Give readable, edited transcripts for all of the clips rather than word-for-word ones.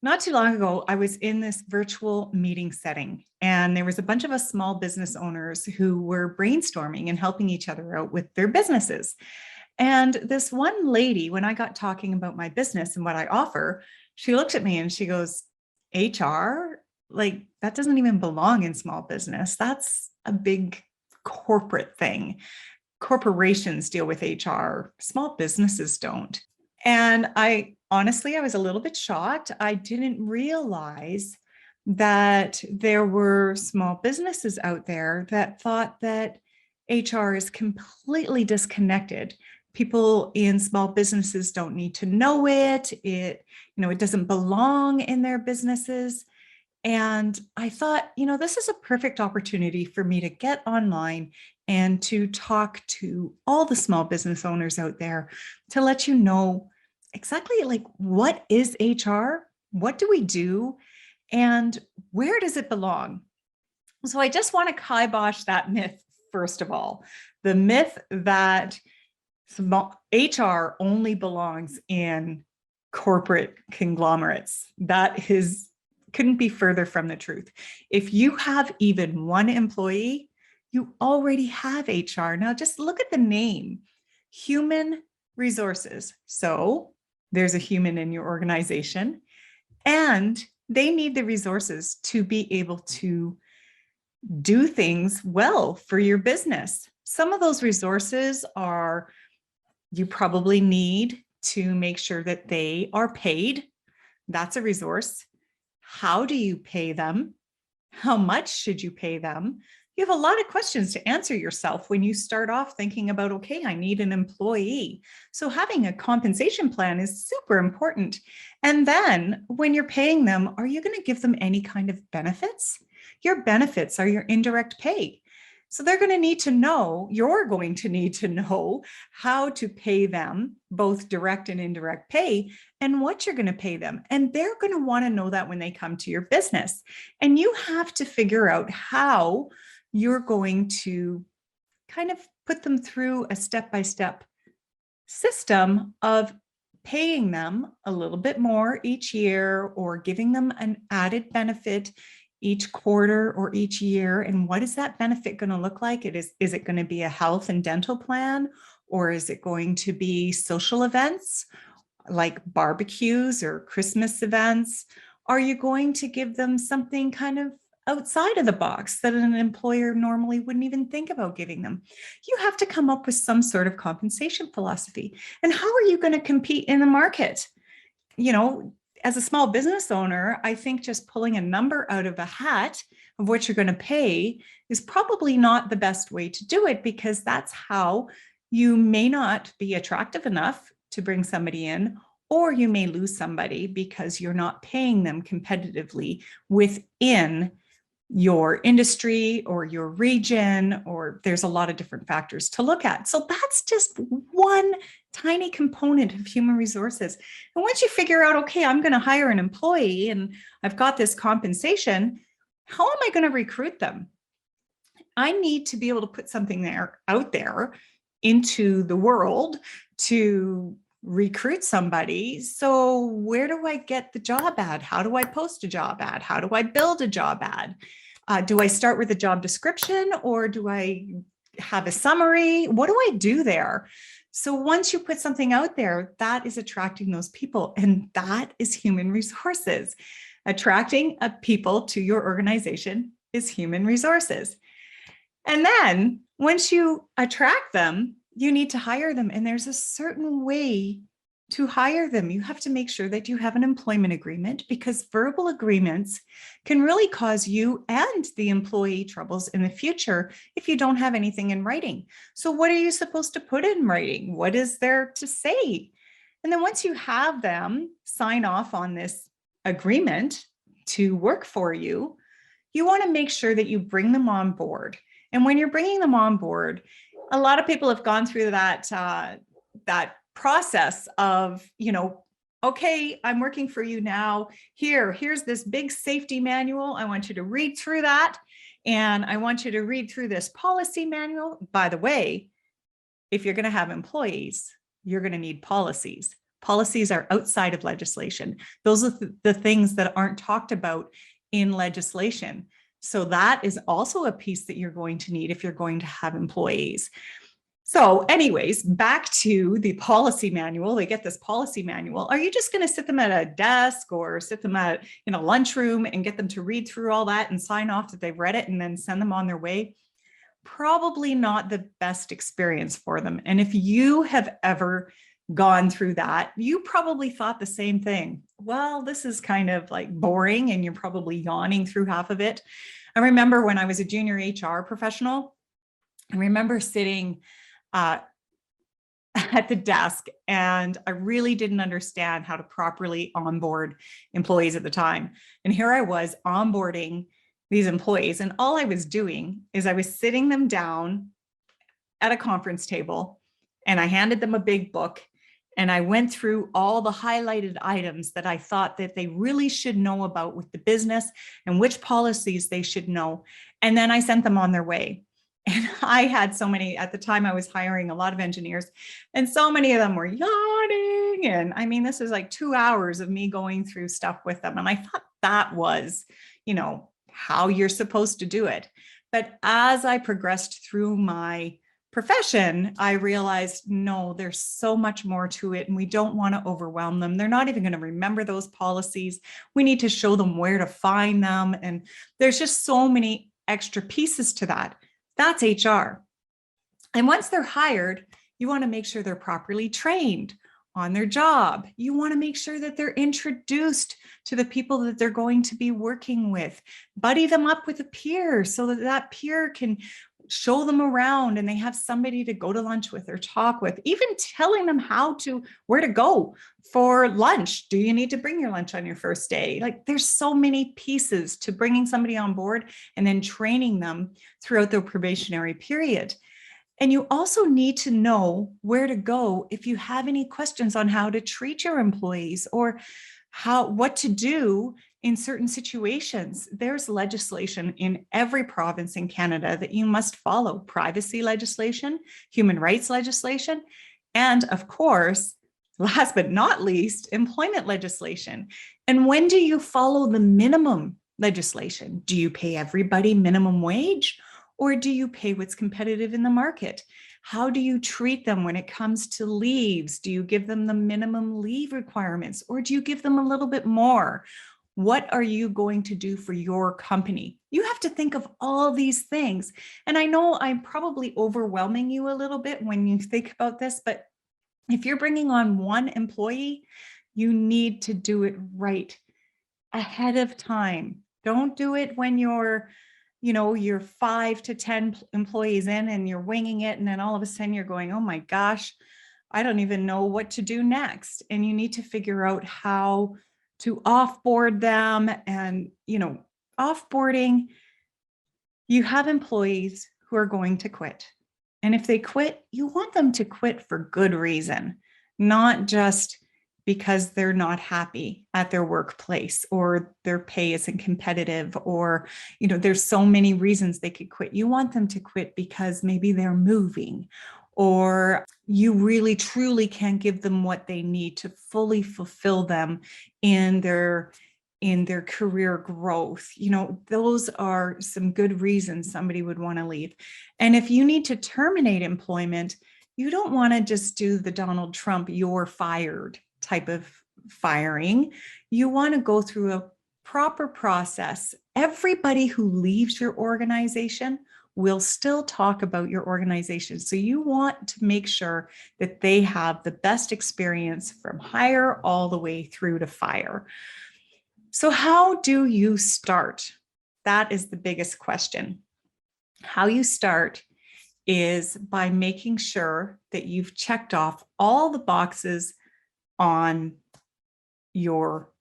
Not too long ago, I was in this virtual meeting setting, and there was a bunch of us small business owners who were brainstorming and helping each other out with their businesses. And this one lady, when I got talking about my business and what I offer, she looked at me and she goes, HR? Like, that doesn't even belong in small business. That's a big corporate thing. Corporations deal with HR, small businesses don't. And I was a little bit shocked. I didn't realize that there were small businesses out there that thought that HR is completely disconnected. People in small businesses don't need to know it. It doesn't belong in their businesses. And I thought, this is a perfect opportunity for me to get online and to talk to all the small business owners out there to let you know exactly like what is HR? What do we do? And where does it belong? So I just want to kibosh that myth, first of all. The myth that HR only belongs in corporate conglomerates. Couldn't be further from the truth. If you have even one employee, you already have HR. Now just look at the name, human resources. So there's a human in your organization, and they need the resources to be able to do things well for your business. Some of those resources are, you probably need to make sure that they are paid. That's a resource. How do you pay them? How much should you pay them? You have a lot of questions to answer yourself when you start off thinking about, okay, I need an employee. So having a compensation plan is super important. And then when you're paying them, are you going to give them any kind of benefits? Your benefits are your indirect pay. So you're going to need to know how to pay them, both direct and indirect pay, and what you're going to pay them. And they're going to want to know that when they come to your business. And you have to figure out how you're going to kind of put them through a step-by-step system of paying them a little bit more each year or giving them an added benefit each quarter or each year. And what is that benefit going to look like? Is it going to be a health and dental plan, or is it going to be social events like barbecues or Christmas events? Are you going to give them something kind of outside of the box that an employer normally wouldn't even think about giving them? You have to come up with some sort of compensation philosophy. And how are you going to compete in the market? As a small business owner, I think just pulling a number out of a hat of what you're going to pay is probably not the best way to do it, because that's how you may not be attractive enough to bring somebody in, or you may lose somebody because you're not paying them competitively within your industry or your region, or there's a lot of different factors to look at. So that's just one tiny component of human resources. And once you figure out, okay, I'm going to hire an employee and I've got this compensation, how am I going to recruit them? I need to be able to put something out there into the world to recruit somebody. So where do I get the job ad? How do I post a job ad? How do I build a job ad? Do I start with a job description, or do I have a summary? What do I do there? So once you put something out there, that is attracting those people, and that is human resources. Attracting people to your organization is human resources. And then once you attract them, you need to hire them. And there's a certain way to hire them. You have to make sure that you have an employment agreement, because verbal agreements can really cause you and the employee troubles in the future if you don't have anything in writing. So what are you supposed to put in writing? What is there to say? And then once you have them sign off on this agreement to work for you, you want to make sure that you bring them on board. And when you're bringing them on board, a lot of people have gone through that process of, okay, I'm working for you now. Here's this big safety manual. I want you to read through that. And I want you to read through this policy manual. By the way, if you're going to have employees, you're going to need policies. Policies are outside of legislation. Those are the things that aren't talked about in legislation. So that is also a piece that you're going to need if you're going to have employees. So anyways, back to the policy manual. They get this policy manual. Are you just going to sit them at a desk or sit them in a lunchroom and get them to read through all that and sign off that they've read it and then send them on their way? Probably not the best experience for them. And if you have ever gone through that, you probably thought the same thing. Well, this is kind of like boring, and you're probably yawning through half of it. I remember when I was a junior HR professional, I remember sitting at the desk, and I really didn't understand how to properly onboard employees at the time. And here I was onboarding these employees, and all I was doing is I was sitting them down at a conference table, and I handed them a big book, and I went through all the highlighted items that I thought that they really should know about with the business and which policies they should know. And then I sent them on their way. And I had so many, at the time I was hiring a lot of engineers, and so many of them were yawning. And I mean, this is like 2 hours of me going through stuff with them. And I thought that was, how you're supposed to do it. But as I progressed through my profession, I realized, no, there's so much more to it, and we don't want to overwhelm them. They're not even going to remember those policies. We need to show them where to find them. And there's just so many extra pieces to that. That's HR. And once they're hired, you want to make sure they're properly trained on their job. You want to make sure that they're introduced to the people that they're going to be working with. Buddy them up with a peer so that that peer can show them around and they have somebody to go to lunch with or talk with, even telling them where to go for lunch. Do you need to bring your lunch on your first day? Like, there's so many pieces to bringing somebody on board and then training them throughout their probationary period. And you also need to know where to go if you have any questions on how to treat your employees or what to do in certain situations. There's legislation in every province in Canada that you must follow: privacy legislation, human rights legislation, and of course, last but not least, employment legislation. And when do you follow the minimum legislation? Do you pay everybody minimum wage, or do you pay what's competitive in the market? How do you treat them when it comes to leaves? Do you give them the minimum leave requirements, or do you give them a little bit more? What are you going to do for your company? You have to think of all these things. And I know I'm probably overwhelming you a little bit when you think about this, but if you're bringing on one employee, you need to do it right ahead of time. Don't do it when you're 5 to 10 employees in and you're winging it. And then all of a sudden you're going, oh my gosh, I don't even know what to do next. And you need to figure out how to offboard them. And, offboarding, you have employees who are going to quit. And if they quit, you want them to quit for good reason, not just because they're not happy at their workplace or their pay isn't competitive, or, there's so many reasons they could quit. You want them to quit because maybe they're moving, or you really truly can't give them what they need to fully fulfill them in their career growth. Those are some good reasons somebody would want to leave. And if you need to terminate employment, you don't want to just do the Donald Trump "you're fired" type of firing. You want to go through a proper process. Everybody who leaves your organization will still talk about your organization. So you want to make sure that they have the best experience from hire all the way through to fire. So how do you start? That is the biggest question. How you start is by making sure that you've checked off all the boxes on your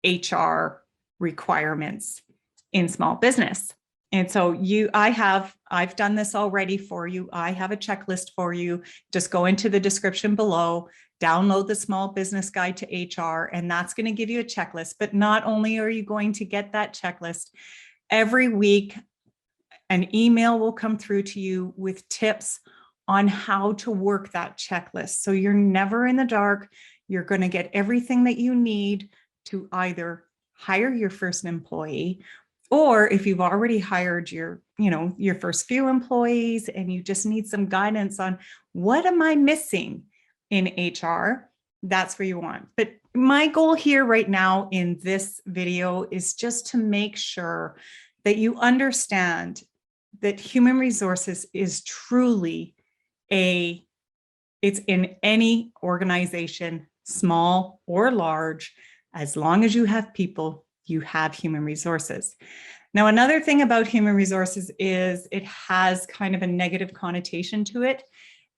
HR requirements in small business. And so I've done this already for you. I have a checklist for you. Just go into the description below, download the Small Business Guide to HR, and that's going to give you a checklist. But not only are you going to get that checklist, every week an email will come through to you with tips on how to work that checklist. So you're never in the dark. You're going to get everything that you need to either hire your first employee, or if you've already hired your first few employees and you just need some guidance on what am I missing in HR, that's where you want. But my goal here right now in this video is just to make sure that you understand that human resources is truly it's in any organization, small or large, as long as you have people, you have human resources. Now, another thing about human resources is it has kind of a negative connotation to it.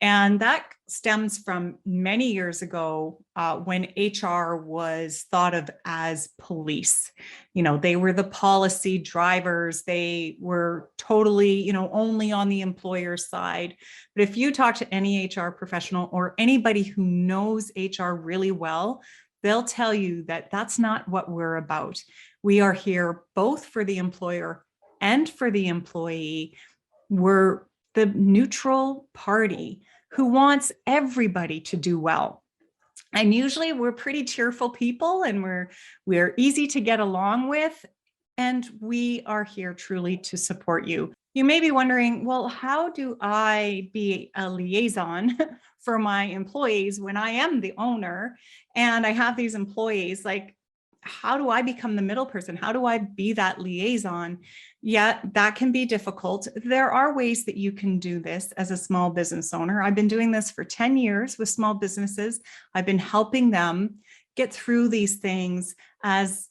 And that stems from many years ago when HR was thought of as police. They were the policy drivers. They were totally, only on the employer side. But if you talk to any HR professional or anybody who knows HR really well, they'll tell you that that's not what we're about. We are here both for the employer and for the employee. We're the neutral party who wants everybody to do well. And usually we're pretty cheerful people and we're easy to get along with. And we are here truly to support you. You may be wondering, well, how do I be a liaison for my employees when I am the owner and I have these employees? Like, how do I become the middle person? How do I be that liaison? Yeah, that can be difficult. There are ways that you can do this as a small business owner. I've been doing this for 10 years with small businesses. I've been helping them get through these things as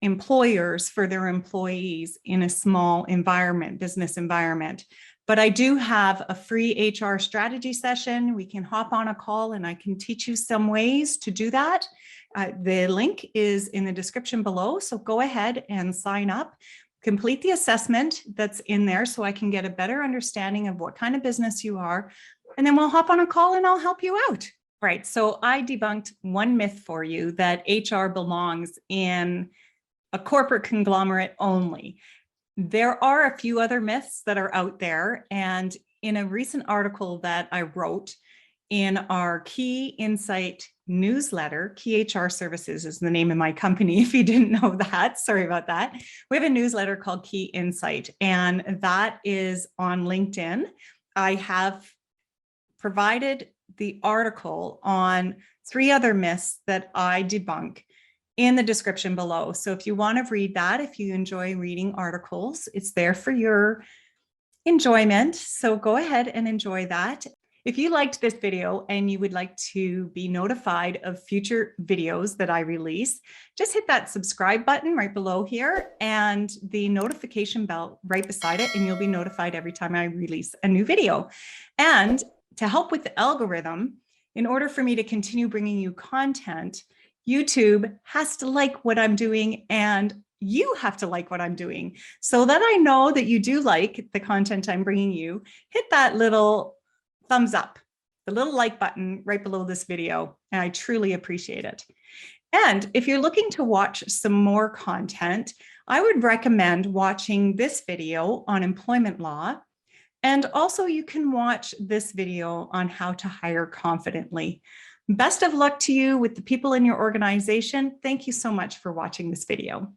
employers for their employees in a small environment, business environment. But I do have a free HR strategy session. We can hop on a call and I can teach you some ways to do that. The link is in the description below. So go ahead and sign up, complete the assessment that's in there so I can get a better understanding of what kind of business you are. And then we'll hop on a call and I'll help you out. Right. So I debunked one myth for you that HR belongs in a corporate conglomerate only. There are a few other myths that are out there. And in a recent article that I wrote in our Kiy Insight newsletter, Kiy HR Services is the name of my company, if you didn't know that, sorry about that. We have a newsletter called Kiy Insight, and that is on LinkedIn. I have provided the article on 3 other myths that I debunk in the description below. So if you want to read that, if you enjoy reading articles, it's there for your enjoyment. So go ahead and enjoy that. If you liked this video and you would like to be notified of future videos that I release, just hit that subscribe button right below here and the notification bell right beside it, and you'll be notified every time I release a new video. And to help with the algorithm, in order for me to continue bringing you content, YouTube has to like what I'm doing and you have to like what I'm doing. So that I know that you do like the content I'm bringing you, hit that little thumbs up, the little like button right below this video, and I truly appreciate it. And if you're looking to watch some more content, I would recommend watching this video on employment law. And also you can watch this video on how to hire confidently. Best of luck to you with the people in your organization. Thank you so much for watching this video.